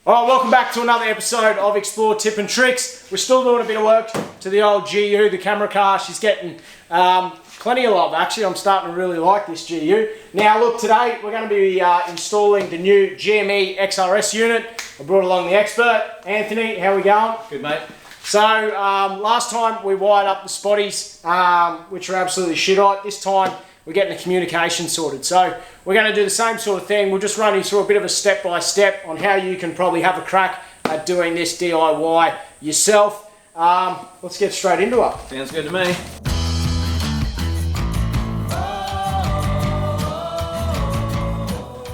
Alright, welcome back to another episode of Explore Tip and Tricks. We're still doing a bit of work to the old GU, the camera car. She's getting plenty of love actually. I'm starting to really like this GU. Now look, today we're going to be installing the new GME XRS unit. I brought along the expert. Anthony, how we going? Good mate. So last time we wired up the spotties, which are absolutely shit hot. This time we're getting the communication sorted. So we're going to do the same sort of thing. We'll just run you through a bit of a step-by-step on how you can probably have a crack at doing this DIY yourself. Let's get straight into it. Sounds good to me.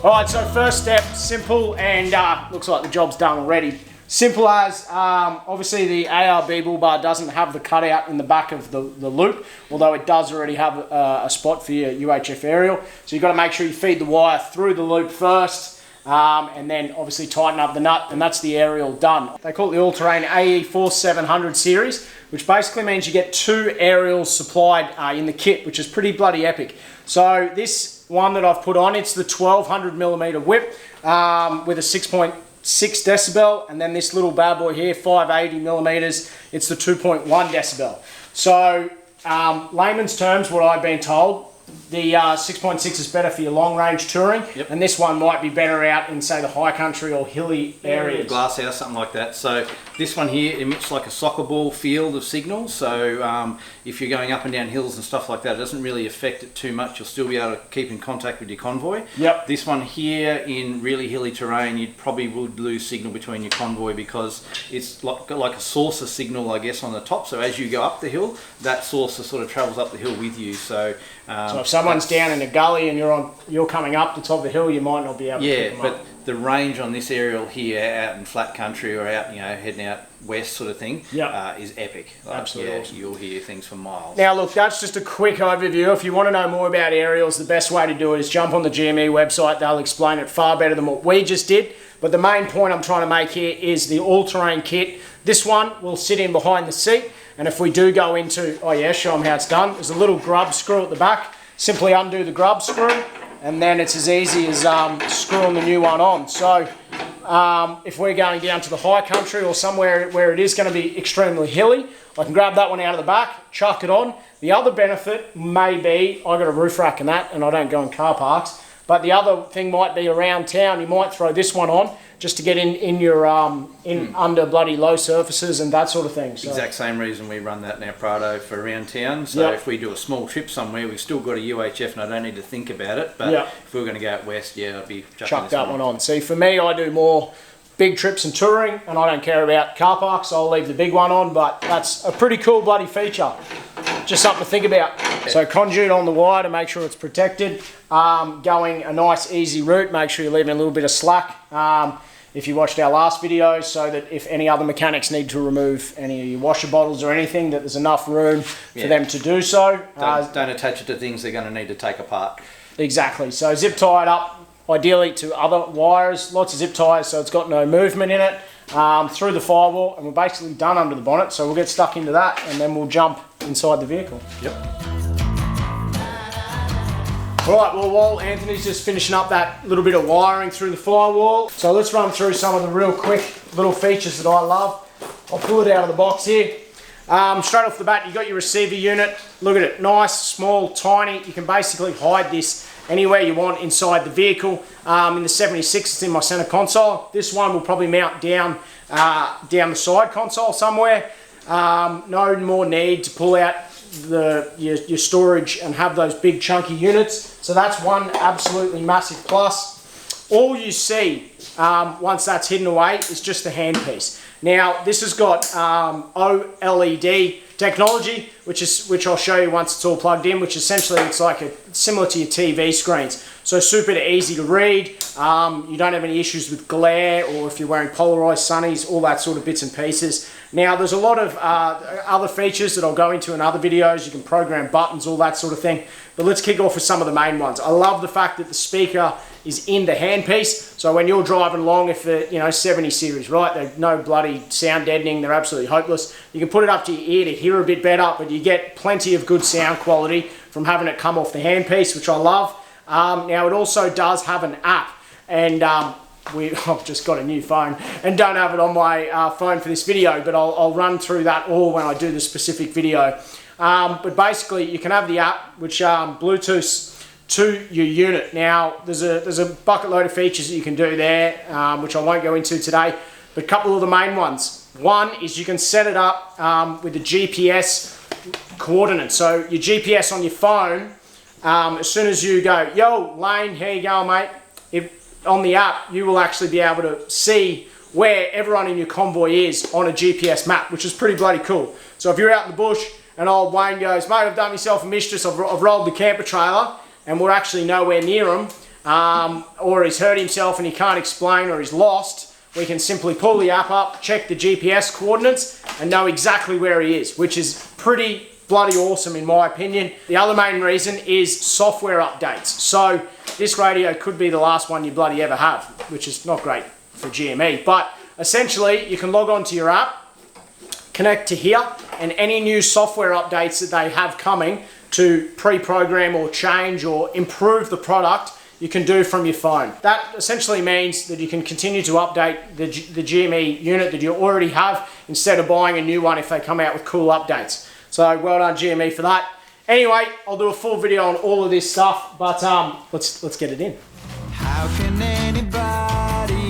Alright, so first step, simple, and looks like the job's done already. Simple as, obviously the ARB bull bar doesn't have the cutout in the back of the loop, although it does already have a spot for your UHF aerial. So you've got to make sure you feed the wire through the loop first, and then obviously tighten up the nut, and that's the aerial done. They call it the all-terrain AE4700 series, which basically means you get two aerials supplied in the kit, which is pretty bloody epic. So this one that I've put on, it's the 1200mm whip with a 6.6 decibel, and then this little bad boy here, 580mm, it's the 2.1 decibel. So layman's terms, what I've been told, the 6.6 is better for your long range touring, and this one might be better out in, say, the high country or hilly areas. Glass house, something like that. So this one here emits like a soccer ball field of signals. So if you're going up and down hills and stuff like that, it doesn't really affect it too much. You'll still be able to keep in contact with your convoy. Yep. This one here in really hilly terrain, you probably would lose signal between your convoy because it's like a saucer signal, I guess, on the top. So as you go up the hill, that saucer sort of travels up the hill with you. So if someone's down in a gully and you're coming up the top of the hill, you might not be able to pick them up. The range on this aerial here, out in flat country or out, heading out west sort of thing, is epic. Absolutely awesome. You'll hear things for miles. Now look, that's just a quick overview. If you want to know more about aerials, the best way to do it is jump on the GME website. They'll explain it far better than what we just did. But the main point I'm trying to make here is the all-terrain kit. This one will sit in behind the seat, and if we do go into, show them how it's done. There's a little grub screw at the back. Simply undo the grub screw, and then it's as easy as screwing the new one on. So if we're going down to the high country or somewhere where it is going to be extremely hilly, I can grab that one out of the back, chuck it on. The other benefit may be, I got a roof rack and that, and I don't go in car parks, but the other thing might be around town, you might throw this one on just to get in your under bloody low surfaces and that sort of thing. So. Exact same reason we run that in our Prado for around town. So if we do a small trip somewhere, we've still got a UHF and I don't need to think about it. But if we were going to go out west, I'd be chuck that one on. See, for me, I do more big trips and touring, and I don't care about car parks, so I'll leave the big one on, but that's a pretty cool bloody feature. Just something to think about. So conduit on the wire to make sure it's protected. Going a nice easy route, make sure you're leaving a little bit of slack. If you watched our last video, so that if any other mechanics need to remove any of your washer bottles or anything, that there's enough room for them to do so. Don't attach it to things they're going to need to take apart. Exactly. So zip tie it up, ideally to other wires, lots of zip ties so it's got no movement in it, through the firewall, and we're basically done under the bonnet. So we'll get stuck into that and then we'll jump inside the vehicle. Yep. Right, well, while Anthony's just finishing up that little bit of wiring through the firewall, so let's run through some of the real quick little features that I love. I'll pull it out of the box here. Straight off the bat, you've got your receiver unit. Look at it, nice, small, tiny. You can basically hide this anywhere you want inside the vehicle. In the 76, it's in my center console. This one will probably mount down the side console somewhere. No more need to pull out your storage and have those big chunky units. So that's one absolutely massive plus. All you see once that's hidden away is just the handpiece. Now this has got OLED technology, which I'll show you once it's all plugged in, which essentially it's like similar to your TV screens. So super easy to read. You don't have any issues with glare, or if you're wearing polarized sunnies, all that sort of bits and pieces. Now there's a lot of other features that I'll go into in other videos. You can program buttons, all that sort of thing. But let's kick off with some of the main ones. I love the fact that the speaker is in the handpiece. So when you're driving along, if the 70 series, right, they're no bloody sound deadening, they're absolutely hopeless. You can put it up to your ear to hear a bit better, but you get plenty of good sound quality from having it come off the handpiece, which I love. Now it also does have an app, and I've just got a new phone and don't have it on my phone for this video, but I'll run through that all when I do the specific video. But basically, you can have the app which Bluetooths to your unit. Now, there's a bucket load of features that you can do there, which I won't go into today, but a couple of the main ones. One is you can set it up with the GPS coordinates. So your GPS on your phone, as soon as you go, yo, Lane, how you going, mate? On the app, you will actually be able to see where everyone in your convoy is on a GPS map, which is pretty bloody cool. So if you're out in the bush and old Wayne goes, mate, I've done myself a mistress, I've rolled the camper trailer, and we're actually nowhere near him, or he's hurt himself and he can't explain, or he's lost, we can simply pull the app up, check the GPS coordinates, and know exactly where he is, which is pretty bloody awesome in my opinion. The other main reason is software updates. So this radio could be the last one you bloody ever have, which is not great for GME, but essentially you can log on to your app, connect to here, and any new software updates that they have coming to pre-program or change or improve the product, you can do from your phone. That essentially means that you can continue to update the GME unit that you already have instead of buying a new one if they come out with cool updates. So well done GME for that. Anyway, I'll do a full video on all of this stuff, but let's get it in. How can anybody?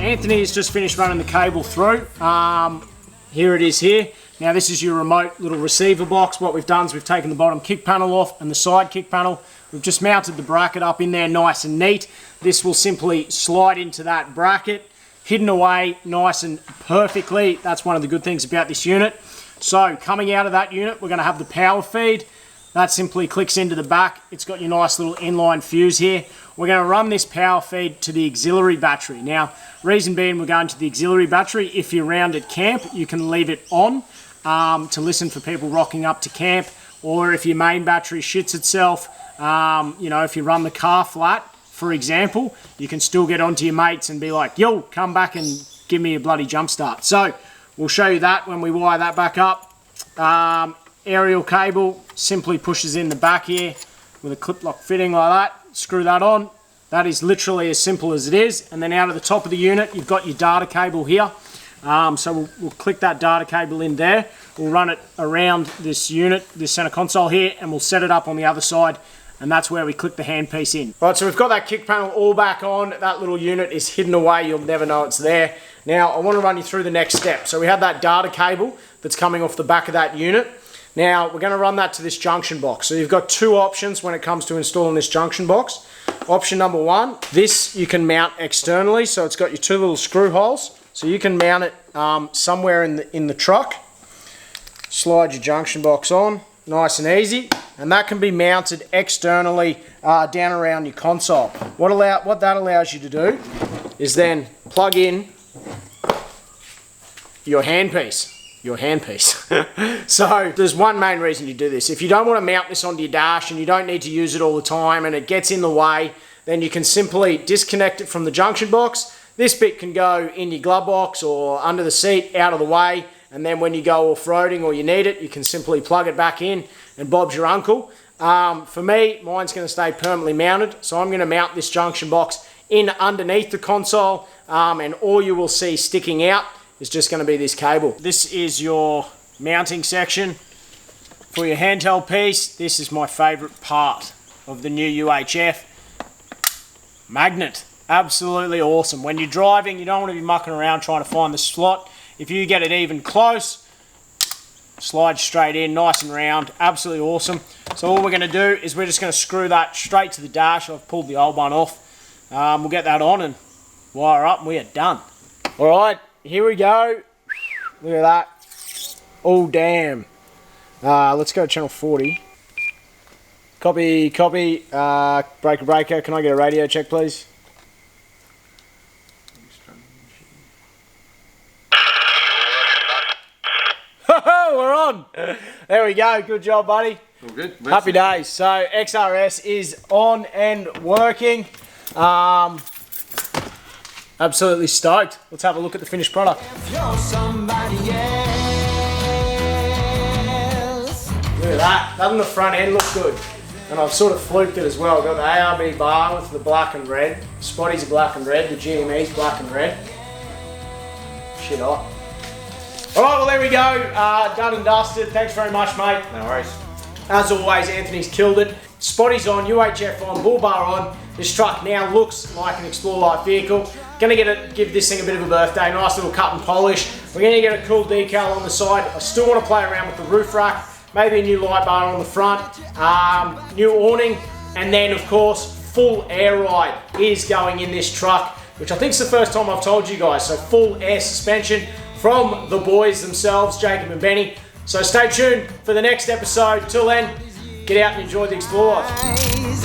Anthony has just finished running the cable through. Here it is here. Now this is your remote little receiver box. What we've done is we've taken the bottom kick panel off and the side kick panel. We've just mounted the bracket up in there nice and neat. This will simply slide into that bracket, hidden away nice and perfectly. That's one of the good things about this unit. So coming out of that unit, we're going to have the power feed. That simply clicks into the back. It's got your nice little inline fuse here. We're going to run this power feed to the auxiliary battery. Now, reason being we're going to the auxiliary battery, if you're around at camp, you can leave it on to listen for people rocking up to camp, or if your main battery shits itself, you know, if you run the car flat, for example, you can still get onto your mates and be like, yo, come back and give me a bloody jump start. So we'll show you that when we wire that back up. Aerial cable simply pushes in the back here with a clip lock fitting like that. Screw that on. That is literally as simple as it is. And then out of the top of the unit, you've got your data cable here. So we'll click that data cable in there. We'll run it around this unit, this center console here, and we'll set it up on the other side. And that's where we click the handpiece in. Right, so we've got that kick panel all back on. That little unit is hidden away. You'll never know it's there. Now, I want to run you through the next step. So we have that data cable that's coming off the back of that unit. Now, we're going to run that to this junction box. So you've got two options when it comes to installing this junction box. Option number one, this you can mount externally. So it's got your two little screw holes. So you can mount it somewhere in the truck. Slide your junction box on, nice and easy. And that can be mounted externally down around your console. What that allows you to do is then plug in your handpiece. So there's one main reason you do this. If you don't want to mount this onto your dash and you don't need to use it all the time and it gets in the way, then you can simply disconnect it from the junction box. This bit can go in your glove box or under the seat, out of the way, and then when you go off-roading or you need it, you can simply plug it back in and Bob's your uncle. For me, mine's going to stay permanently mounted, so I'm going to mount this junction box in underneath the console, and all you will see sticking out is just going to be this cable. This is your mounting section for your handheld piece. This is my favourite part of the new UHF magnet. Absolutely awesome. When you're driving, you don't want to be mucking around trying to find the slot. If you get it even close, slide straight in, nice and round, absolutely awesome. So all we're going to do is we're just going to screw that straight to the dash. I've pulled the old one off. We'll get that on and wire up and we are done. All right, here we go. Look at that. Oh, damn. Let's go to channel 40. Copy. Breaker. Can I get a radio check, please? We're on. There we go. Good job, buddy. All good. Happy days. So XRS is on and working. Absolutely stoked. Let's have a look at the finished product. If you're somebody else. Look at that. Doesn't the front end look good? And I've sort of fluked it as well. I've got the ARB bar with the black and red. Spotties are black and red. The GME's black and red. Shit hot. Alright, well there we go. Done and dusted. Thanks very much, mate. No worries. As always, Anthony's killed it. Spotties on, UHF on, bull bar on. This truck now looks like an Explore Light vehicle. Gonna give this thing a bit of a birthday. Nice little cut and polish. We're gonna get a cool decal on the side. I still want to play around with the roof rack. Maybe a new light bar on the front. New awning. And then, of course, full air ride is going in this truck, which I think is the first time I've told you guys. So full air suspension from the boys themselves, Jacob and Benny. So stay tuned for the next episode. Till then, get out and enjoy the Explore Life.